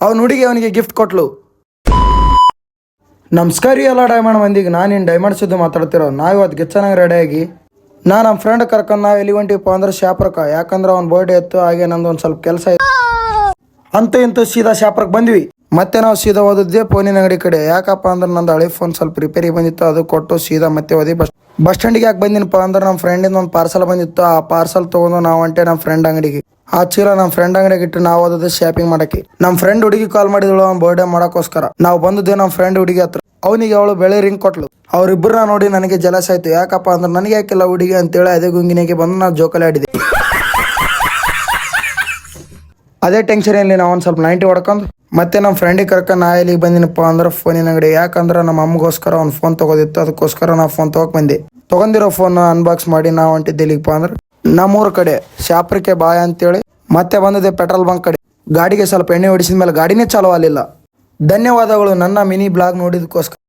ಅವ್ನ ಹುಡುಗಿ ಅವನಿಗೆ ಗಿಫ್ಟ್ ಕೊಟ್ಲು. ನಮಸ್ಕಾರ ಎಲ್ಲ ಡೈಮಂಡ್ ಮಂದಿಗೆ, ನಾನು ಡೈಮಂಡ್ ಸುದ್ದು ಮಾತಾಡ್ತಿರೋ. ನಾವು ಇವತ್ತು ಗೆಚ್ಚನಾಗ ರೆಡಿಯಾಗಿ ನಮ್ಮ ಫ್ರೆಂಡ್ ಕರ್ಕೊಂಡು ನಾವು ಎಲ್ಲಿ ಹೊಂಟಿಪ್ಪ ಅಂದ್ರೆ ಶಾಪುರಕ್ಕೆ. ಯಾಕಂದ್ರೆ ಅವ್ನ ಬರ್ಡೇ ಇತ್ತು, ಹಾಗೆ ನಂದು ಒಂದು ಸ್ವಲ್ಪ ಕೆಲಸ ಇತ್ತು. ಅಂತೂ ಇಂತೂ ಸೀದಾ ಶಾಪುರಕ್ಕೆ ಬಂದ್ವಿ. ಮತ್ತೆ ನಾವು ಸೀದಾ ಓದಿದ್ದೆ ಫೋನಿನ ಅಂಗಡಿ ಕಡೆ. ಯಾಕಪ್ಪ ಅಂದ್ರೆ ನಂದು ಹಳೆ ಫೋನ್ ಸ್ವಲ್ಪ ರಿಪೇರಿ ಬಂದಿತ್ತು, ಅದು ಕೊಟ್ಟು ಸೀದಾ ಮತ್ತೆ ಓದಿ ಬಸ್ ಸ್ಟ್ಯಾಂಡಿಗೆ ಯಾಕೆ ಬಂದಿನಪ್ಪ ಅಂದ್ರೆ ನಮ್ಮ ಫ್ರೆಂಡಿಂದ ಒಂದು ಪಾರ್ಸಲ್ ಬಂದಿತ್ತು. ಆ ಪಾರ್ಸಲ್ ತೊಗೊಂಡು ನಾವು ಹೊಂಟೆ ನಮ್ಮ ಫ್ರೆಂಡ್ ಅಂಗಡಿಗೆ. ಆ ಚೀಲ ನಮ್ಮ ಫ್ರೆಂಡ್ ಅಂಗಡಿಗೆ ಇಟ್ಟು ನಾವು ಓದೋದು ಶಾಪಿಂಗ್ ಮಾಡಕ್ಕೆ. ನಮ್ಮ ಫ್ರೆಂಡ್ ಹುಡುಗಿ ಕಾಲ್ ಮಾಡಿದಳು ಅವ್ನ ಬರ್ಡೇ ಮಾಡೋಕ್ಕೋಸ್ಕರ. ನಾವು ಬಂದಿದ್ದೆ ನಮ್ಮ ಫ್ರೆಂಡ್ ಹುಡುಗಿ ಹತ್ರ. ಅವನಿಗೆ ಅವಳು ಬೆಳೆ ರಿಂಗ್ ಕೊಟ್ಲು. ಅವ್ರಿಬ್ಬರನ್ನ ನೋಡಿ ನನಗೆ ಜಲಸ್ ಆಯ್ತು. ಯಾಕಪ್ಪ ಅಂದ್ರೆ ನನಗೆ ಯಾಕಿಲ್ಲ ಹುಡುಗಿ ಅಂತೇಳಿ ಅದೇ ಗುಂಗಿನಿಗೆ ಬಂದು ನಾವು ಜೋಕಾಲಿ ಆಡಿದೆ. ಅದೇ ಟೆನ್ಷನ್ ಇಲ್ಲಿ ನಾವು ಒಂದು ಸ್ವಲ್ಪ 90 ಹೊಡ್ಕೊಂಡು ಮತ್ತೆ ನಮ್ಮ ಫ್ರೆಂಡಿಗೆ ಕರ್ಕೊಂಡು ನಾ ಎಲ್ಲಿಗೆ ಬಂದಿನಪ್ಪ ಅಂದ್ರೆ ಫೋನಿನ ಅಂಗಡಿ. ಯಾಕಂದ್ರೆ ನಮ್ಮ ಅಮ್ಮಗೋಸ್ಕರ ಒಂದು ಫೋನ್ ತೊಗೋದಿತ್ತು, ಅದಕ್ಕೋಸ್ಕರ ನಾವು ಫೋನ್ ತೊಗೊಕ್ ಬಂದೆ. ತೊಗೊಂಡಿರೋ ಫೋನ್ ಅನ್ಬಾಕ್ಸ್ ಮಾಡಿ ನಾವು ಹೊಂಟಿದ್ದೆ ಇಲ್ಲಿಗಪ್ಪ ಅಂದ್ರೆ ನಮ್ಮೂರ ಕಡೆ ಶಾಪುರಕ್ಕೆ ಬಾಯ್ ಅಂತೇಳಿ. ಮತ್ತೆ ಬಂದಿದೆ ಪೆಟ್ರೋಲ್ ಬಂಕ್ ಕಡೆ. ಗಾಡಿಗೆ ಸ್ವಲ್ಪ ಎಣ್ಣೆ ಹೊಡಿಸಿದ ಮೇಲೆ ಗಾಡಿನೇ ಚಾಲೂ ಆಗಲಿಲ್ಲ. ಧನ್ಯವಾದಗಳು ನನ್ನ ಮಿನಿ ಬ್ಲಾಗ್ ನೋಡಿದಕ್ಕೋಸ್ಕರ.